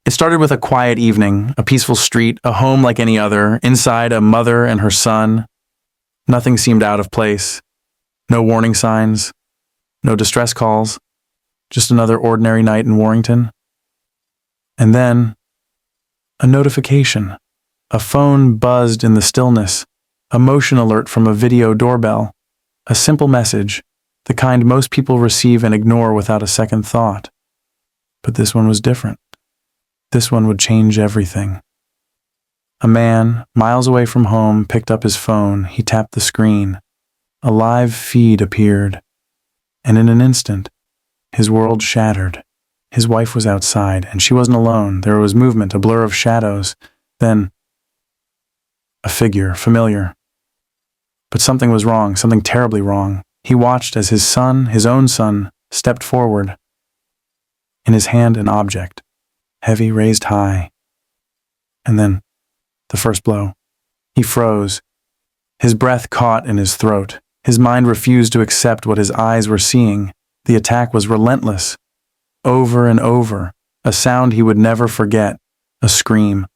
It started with a quiet evening, a peaceful street, a home like any other, inside a mother and her son. Nothing seemed out of place. No warning signs, no distress calls, just another ordinary night in Warrington. And then, a notification. A phone buzzed in the stillness, a motion alert from a video doorbell, a simple message, the kind most people receive and ignore without a second thought. But this one was different. This one would change everything. A man, miles away from home, picked up his phone. He tapped the screen. A live feed appeared. And in an instant, his world shattered. His wife was outside, and she wasn't alone. There was movement, a blur of shadows. Then, a figure, familiar. But something was wrong, something terribly wrong. He watched as his son, his own son, stepped forward. In his hand, an object, heavy, raised high. And then, the first blow. He froze. His breath caught in his throat. His mind refused to accept what his eyes were seeing. The attack was relentless. Over and over, a sound he would never forget, a scream.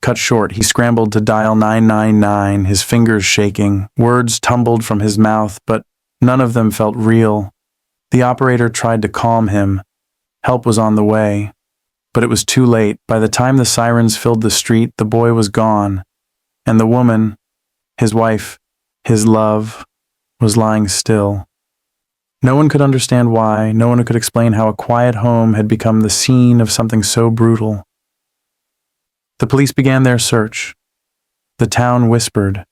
Cut short, he scrambled to dial 999, his fingers shaking. Words tumbled from his mouth, but none of them felt real. The operator tried to calm him. Help was on the way. But it was too late. By the time the sirens filled the street, the boy was gone. And the woman, his wife, his love, was lying still. No one could understand why. No one could explain how a quiet home had become the scene of something so brutal. The police began their search. The town whispered.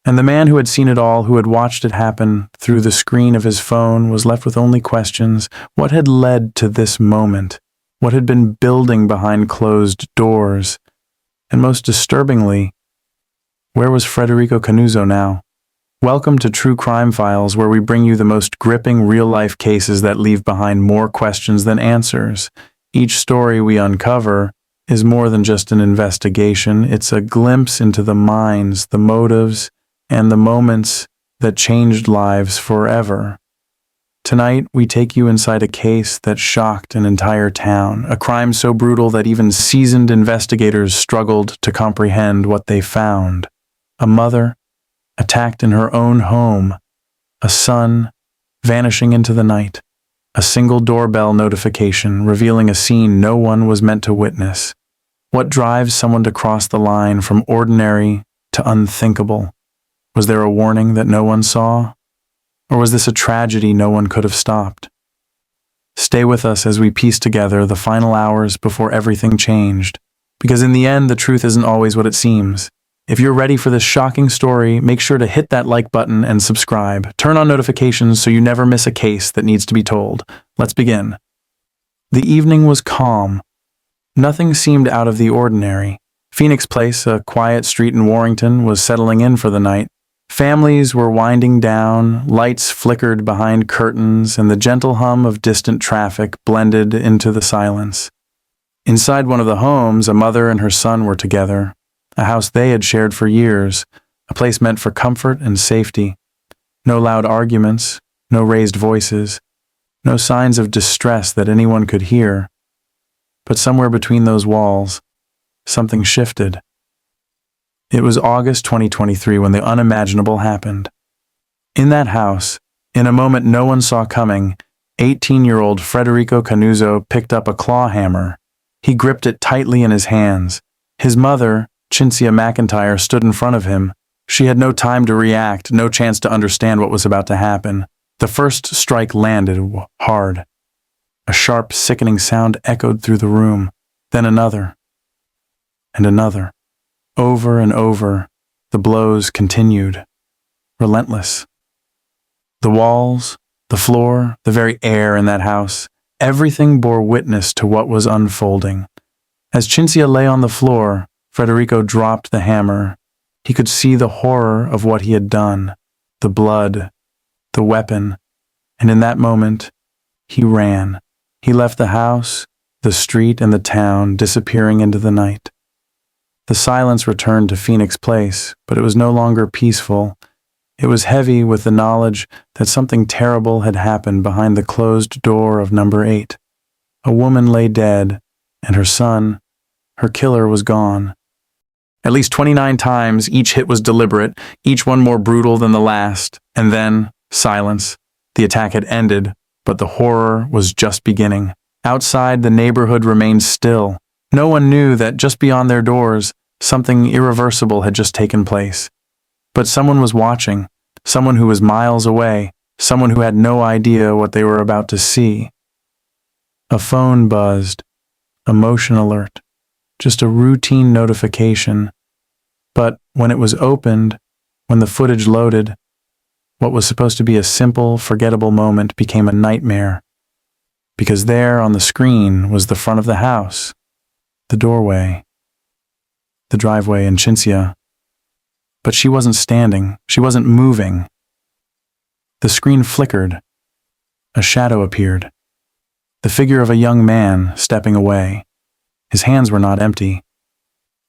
And the man who had seen it all, who had watched it happen through the screen of his phone, was left with only questions. What had led to this moment? What had been building behind closed doors? And most disturbingly, where was Frederico Canuzo now? Welcome to True Crime Files, where we bring you the most gripping real-life cases that leave behind more questions than answers. Each story we uncover is more than just an investigation. It's a glimpse into the minds, the motives, and the moments that changed lives forever. Tonight, we take you inside a case that shocked an entire town, a crime so brutal that even seasoned investigators struggled to comprehend what they found. A mother attacked in her own home, a son vanishing into the night, a single doorbell notification revealing a scene no one was meant to witness. What drives someone to cross the line from ordinary to unthinkable? Was there a warning that no one saw? Or was this a tragedy no one could have stopped? Stay with us as we piece together the final hours before everything changed, because in the end, the truth isn't always what it seems. If you're ready for this shocking story, make sure to hit that like button and subscribe. Turn on notifications so you never miss a case that needs to be told. Let's begin. The evening was calm. Nothing seemed out of the ordinary. Phoenix Place, a quiet street in Warrington, was settling in for the night. Families were winding down, lights flickered behind curtains, and the gentle hum of distant traffic blended into the silence. Inside one of the homes, a mother and her son were together. A house they had shared for years, a place meant for comfort and safety. No loud arguments, no raised voices, no signs of distress that anyone could hear. But somewhere between those walls, something shifted. It was August 2023 when the unimaginable happened. In that house, in a moment no one saw coming, 18-year-old Frederico Canuzo picked up a claw hammer. He gripped it tightly in his hands. His mother, Cinzia McIntyre, stood in front of him. She had no time to react, no chance to understand what was about to happen. The first strike landed hard. A sharp, sickening sound echoed through the room, then another, and another. Over and over, the blows continued, relentless. The walls, the floor, the very air in that house, everything bore witness to what was unfolding. As Cinzia lay on the floor, Frederico dropped the hammer. He could see the horror of what he had done, the blood, the weapon, and in that moment, he ran. He left the house, the street, and the town, disappearing into the night. The silence returned to Phoenix Place, but it was no longer peaceful. It was heavy with the knowledge that something terrible had happened behind the closed door of number 8. A woman lay dead, and her son, her killer, was gone. At least 29 times, each hit was deliberate, each one more brutal than the last, and then silence. The attack had ended, but the horror was just beginning. Outside, the neighborhood remained still. No one knew that just beyond their doors, something irreversible had just taken place. But someone was watching, someone who was miles away, someone who had no idea what they were about to see. A phone buzzed, a motion alert, just a routine notification. But when it was opened, when the footage loaded, what was supposed to be a simple, forgettable moment became a nightmare. Because there on the screen was the front of the house, the doorway, the driveway, and Cinzia. But she wasn't standing, she wasn't moving. The screen flickered. A shadow appeared. The figure of a young man stepping away. His hands were not empty.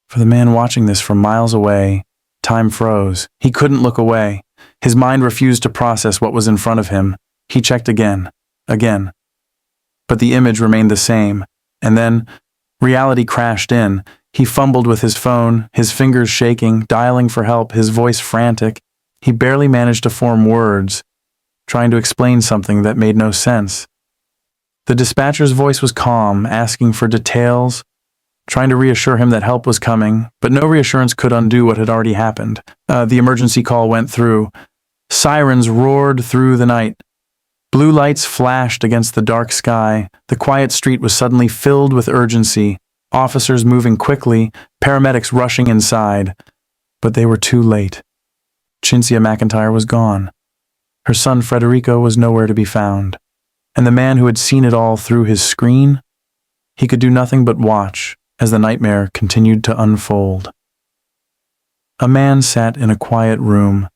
For the man watching this from miles away, time froze. He couldn't look away. His mind refused to process what was in front of him. He checked again. But the image remained the same. And then, reality crashed in. He fumbled with his phone, his fingers shaking, dialing for help, his voice frantic. He barely managed to form words, trying to explain something that made no sense. The dispatcher's voice was calm, asking for details, trying to reassure him that help was coming, but no reassurance could undo what had already happened. The emergency call went through. Sirens roared through the night. Blue lights flashed against the dark sky. The quiet street was suddenly filled with urgency. Officers moving quickly, paramedics rushing inside. But they were too late. Cinzia McIntyre was gone. Her son Frederico was nowhere to be found. And the man who had seen it all through his screen, he could do nothing but watch as the nightmare continued to unfold. A man sat in a quiet room,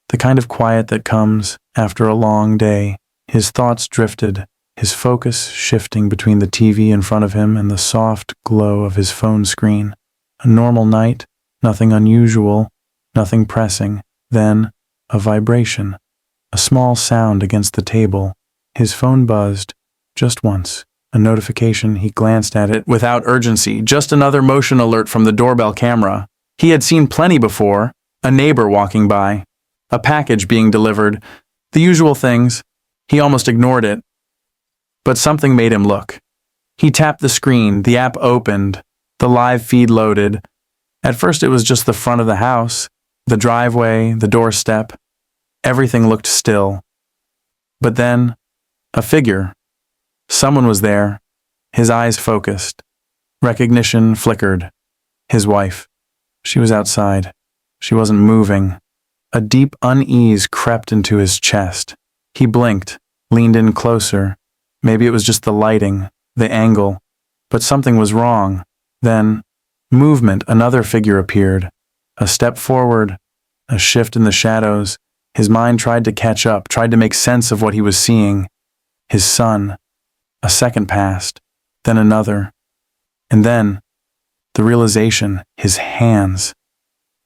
the kind of quiet that comes after a long day. His thoughts drifted, his focus shifting between the TV in front of him and the soft glow of his phone screen. A normal night, nothing unusual, nothing pressing. Then, a vibration, a small sound against the table. His phone buzzed, just once. A notification. He glanced at it without urgency, just another motion alert from the doorbell camera. He had seen plenty before, a neighbor walking by, a package being delivered, the usual things. He almost ignored it. But something made him look. He tapped the screen, the app opened, the live feed loaded. At first it was just the front of the house, the driveway, the doorstep. Everything looked still. But then, a figure. Someone was there, his eyes focused. Recognition flickered. His wife. She was outside. She wasn't moving. A deep unease crept into his chest. He blinked, leaned in closer. Maybe it was just the lighting, the angle. But something was wrong. Then, movement, another figure appeared. A step forward, a shift in the shadows. His mind tried to catch up, tried to make sense of what he was seeing. His son. A second passed, then another. And then, the realization, his hands.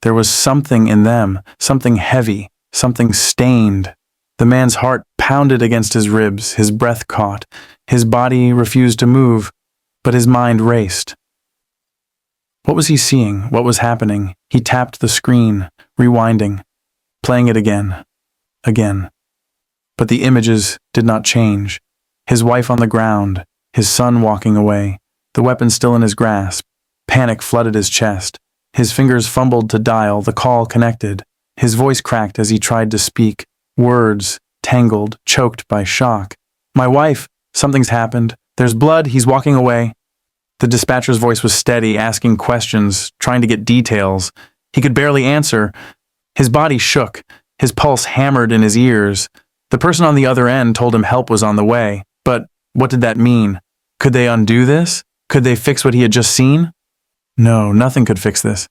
There was something in them, something heavy, something stained. The man's heart pounded against his ribs, his breath caught. His body refused to move, but his mind raced. What was he seeing? What was happening? He tapped the screen, rewinding, playing it again. But the images did not change. His wife on the ground, his son walking away, the weapon still in his grasp. Panic flooded his chest. His fingers fumbled to dial, the call connected. His voice cracked as he tried to speak, words tangled, choked by shock. "My wife, something's happened. There's blood, he's walking away." The dispatcher's voice was steady, asking questions, trying to get details. He could barely answer. His body shook, his pulse hammered in his ears. The person on the other end told him help was on the way. But what did that mean? Could they undo this? Could they fix what he had just seen? No, nothing could fix this.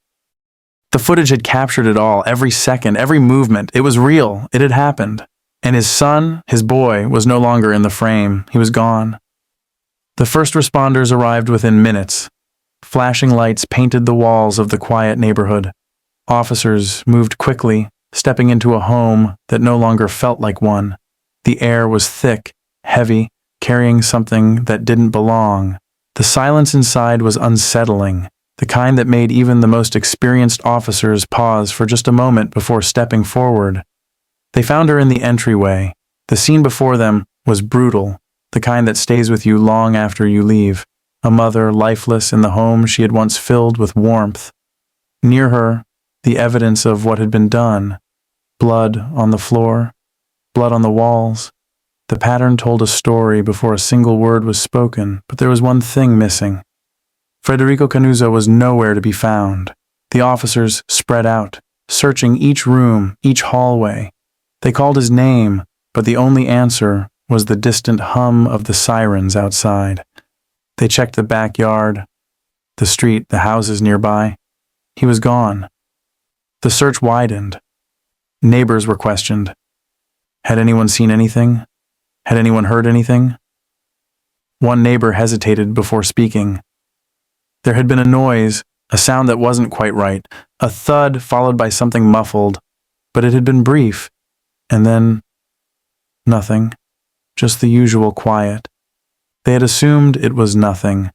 The footage had captured it all, every second, every movement. It was real. It had happened. And his son, his boy, was no longer in the frame. He was gone. The first responders arrived within minutes. Flashing lights painted the walls of the quiet neighborhood. Officers moved quickly, stepping into a home that no longer felt like one. The air was thick, heavy, carrying something that didn't belong. The silence inside was unsettling, the kind that made even the most experienced officers pause for just a moment before stepping forward. They found her in the entryway. The scene before them was brutal, the kind that stays with you long after you leave. A mother lifeless in the home she had once filled with warmth. Near her, the evidence of what had been done. Blood on the floor, blood on the walls. The pattern told a story before a single word was spoken, but there was one thing missing. Frederico Canuzo was nowhere to be found. The officers spread out, searching each room, each hallway. They called his name, but the only answer was the distant hum of the sirens outside. They checked the backyard, the street, the houses nearby. He was gone. The search widened. Neighbors were questioned. Had anyone seen anything? Had anyone heard anything? One neighbor hesitated before speaking. There had been a noise, a sound that wasn't quite right, a thud followed by something muffled, but it had been brief, and then nothing, just the usual quiet. They had assumed it was nothing.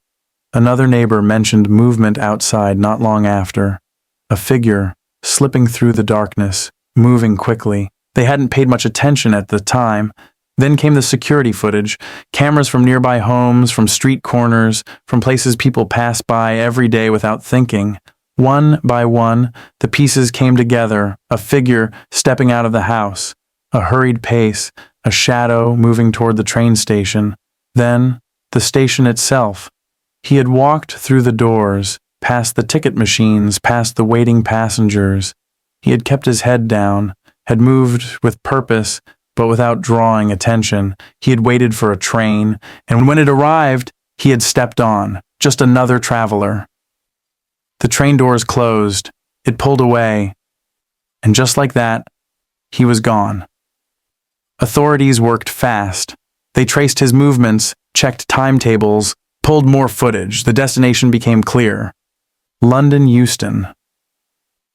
Another neighbor mentioned movement outside not long after, a figure slipping through the darkness, moving quickly. They hadn't paid much attention at the time. Then came the security footage, cameras from nearby homes, from street corners, from places people pass by every day without thinking. One by one, the pieces came together, a figure stepping out of the house, a hurried pace, a shadow moving toward the train station. Then, the station itself. He had walked through the doors, past the ticket machines, past the waiting passengers. He had kept his head down, had moved with purpose, but without drawing attention. He had waited for a train, and when it arrived, he had stepped on, just another traveler. The train doors closed, it pulled away, and just like that, he was gone. Authorities worked fast. They traced his movements, checked timetables, pulled more footage. The destination became clear. London Euston.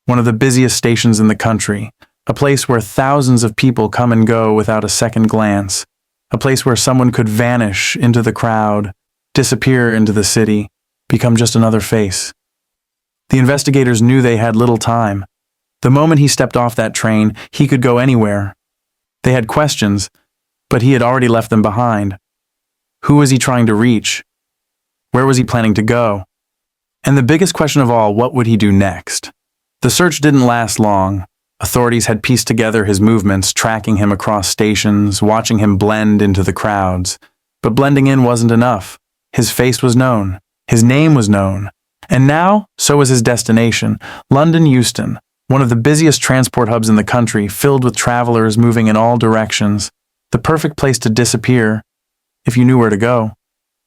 One of the busiest stations in the country. A place where thousands of people come and go without a second glance. A place where someone could vanish into the crowd, disappear into the city, become just another face. The investigators knew they had little time. The moment he stepped off that train, he could go anywhere. They had questions, but he had already left them behind. Who was he trying to reach? Where was he planning to go? And the biggest question of all, what would he do next? The search didn't last long. Authorities had pieced together his movements, tracking him across stations, watching him blend into the crowds. But blending in wasn't enough. His face was known. His name was known. And now, so was his destination, London Euston, one of the busiest transport hubs in the country, filled with travelers moving in all directions. The perfect place to disappear, if you knew where to go.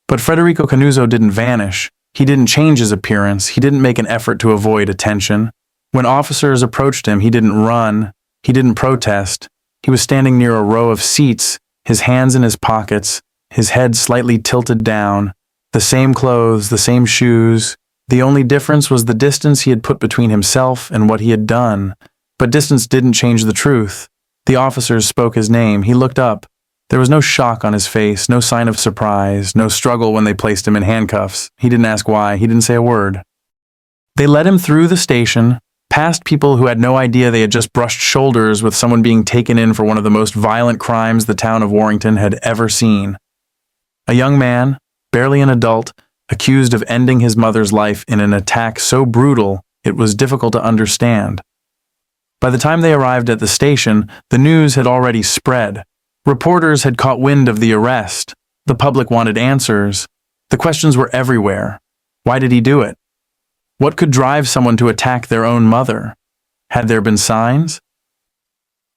But Frederico Canuzo didn't vanish. He didn't change his appearance. He didn't make an effort to avoid attention. When officers approached him, he didn't run, he didn't protest. He was standing near a row of seats, his hands in his pockets, his head slightly tilted down, the same clothes, the same shoes. The only difference was the distance he had put between himself and what he had done. But distance didn't change the truth. The officers spoke his name. He looked up. There was no shock on his face, no sign of surprise, no struggle when they placed him in handcuffs. He didn't ask why. He didn't say a word. They led him through the station, past people who had no idea they had just brushed shoulders with someone being taken in for one of the most violent crimes the town of Warrington had ever seen. A young man, barely an adult, accused of ending his mother's life in an attack so brutal it was difficult to understand. By the time they arrived at the station, the news had already spread. Reporters had caught wind of the arrest. The public wanted answers. The questions were everywhere. Why did he do it? What could drive someone to attack their own mother? Had there been signs?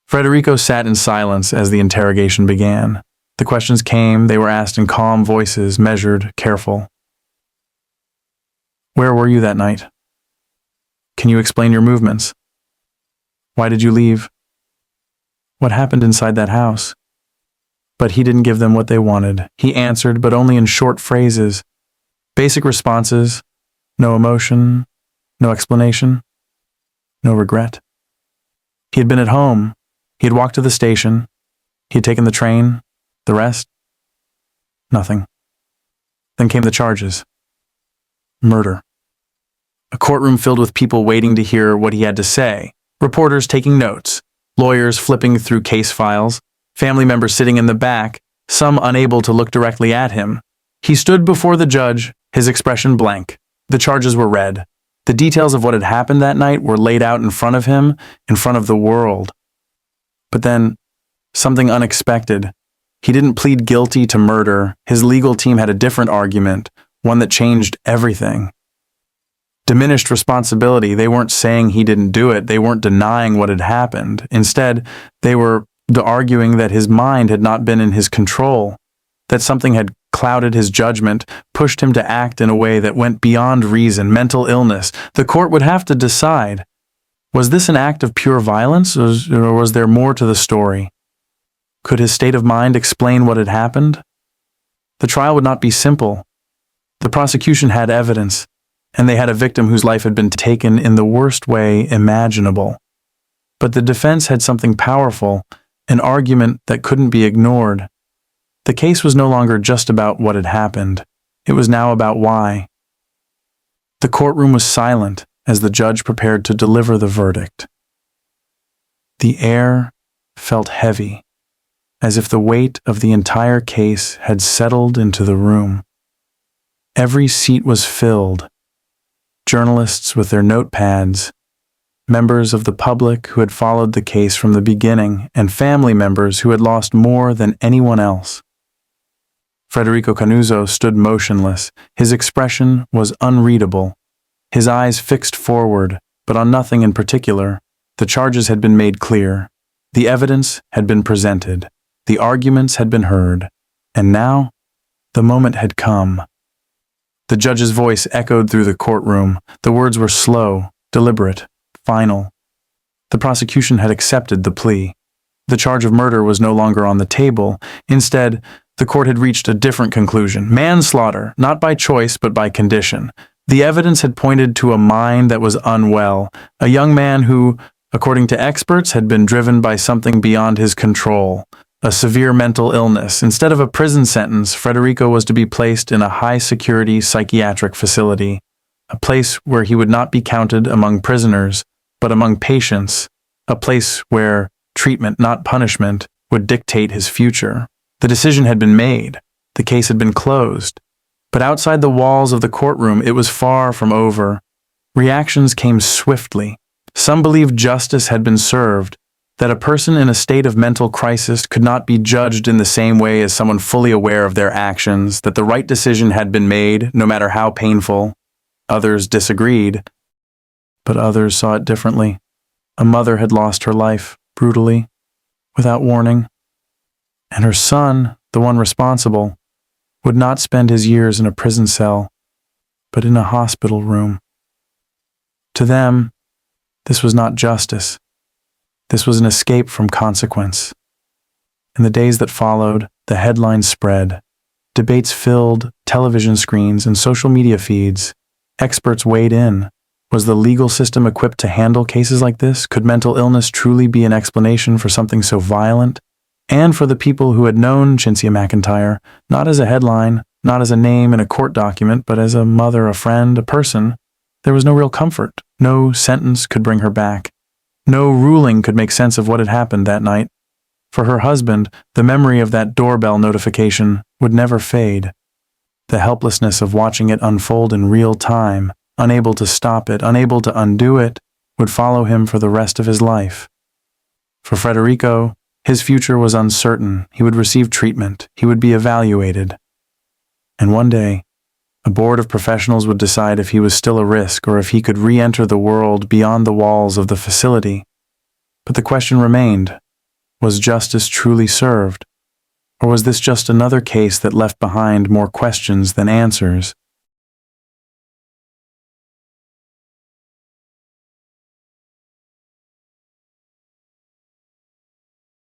Frederico sat in silence as the interrogation began. The questions came, they were asked in calm voices, measured, careful. Where were you that night? Can you explain your movements? Why did you leave? What happened inside that house? But he didn't give them what they wanted. He answered, but only in short phrases. Basic responses, no emotion, no explanation, no regret. He had been at home. He had walked to the station. He had taken the train. The rest? Nothing. Then came the charges. murder. A courtroom filled with people waiting to hear what he had to say, reporters taking notes, lawyers flipping through case files, family members sitting in the back, some unable to look directly at him. He stood before the judge, his expression blank. The charges were read. The details of what had happened that night were laid out in front of him, in front of the world. But then, something unexpected. He didn't plead guilty to murder. His legal team had a different argument, one that changed everything. Diminished responsibility. They weren't saying he didn't do it. They weren't denying what had happened. Instead, they were arguing that his mind had not been in his control, that something had clouded his judgment, pushed him to act in a way that went beyond reason, mental illness. The court would have to decide, was this an act of pure violence, or was there more to the story? Could his state of mind explain what had happened? The trial would not be simple. The prosecution had evidence, and they had a victim whose life had been taken in the worst way imaginable. But the defense had something powerful, an argument that couldn't be ignored. The case was no longer just about what had happened. It was now about why. The courtroom was silent as the judge prepared to deliver the verdict. The air felt heavy, as if the weight of the entire case had settled into the room. Every seat was filled. Journalists with their notepads, members of the public who had followed the case from the beginning, and family members who had lost more than anyone else. Frederico Canuzo stood motionless. His expression was unreadable. His eyes fixed forward, but on nothing in particular. The charges had been made clear. The evidence had been presented. The arguments had been heard. And now, the moment had come. The judge's voice echoed through the courtroom. The words were slow, deliberate, final. The prosecution had accepted the plea. The charge of murder was no longer on the table. Instead, the court had reached a different conclusion. Manslaughter, not by choice but by condition. The evidence had pointed to a mind that was unwell, a young man who, according to experts, had been driven by something beyond his control, a severe mental illness. Instead of a prison sentence, Frederico was to be placed in a high-security psychiatric facility, a place where he would not be counted among prisoners, but among patients, a place where treatment, not punishment, would dictate his future. The decision had been made. The case had been closed. But outside the walls of the courtroom, it was far from over. Reactions came swiftly. Some believed justice had been served, that a person in a state of mental crisis could not be judged in the same way as someone fully aware of their actions, that the right decision had been made, no matter how painful. Others disagreed, but others saw it differently. A mother had lost her life, brutally, without warning. And her son, the one responsible, would not spend his years in a prison cell, but in a hospital room. To them, this was not justice. This was an escape from consequence. In the days that followed, the headlines spread. Debates filled television screens and social media feeds. Experts weighed in. Was the legal system equipped to handle cases like this? Could mental illness truly be an explanation for something so violent? And for the people who had known Cynthia McIntyre, not as a headline, not as a name in a court document, but as a mother, a friend, a person, there was no real comfort. No sentence could bring her back. No ruling could make sense of what had happened that night. For her husband, the memory of that doorbell notification would never fade. The helplessness of watching it unfold in real time, unable to stop it, unable to undo it, would follow him for the rest of his life. For Frederico, his future was uncertain. He would receive treatment. He would be evaluated. And one day, a board of professionals would decide if he was still a risk or if he could re-enter the world beyond the walls of the facility. But the question remained, was justice truly served? Or was this just another case that left behind more questions than answers?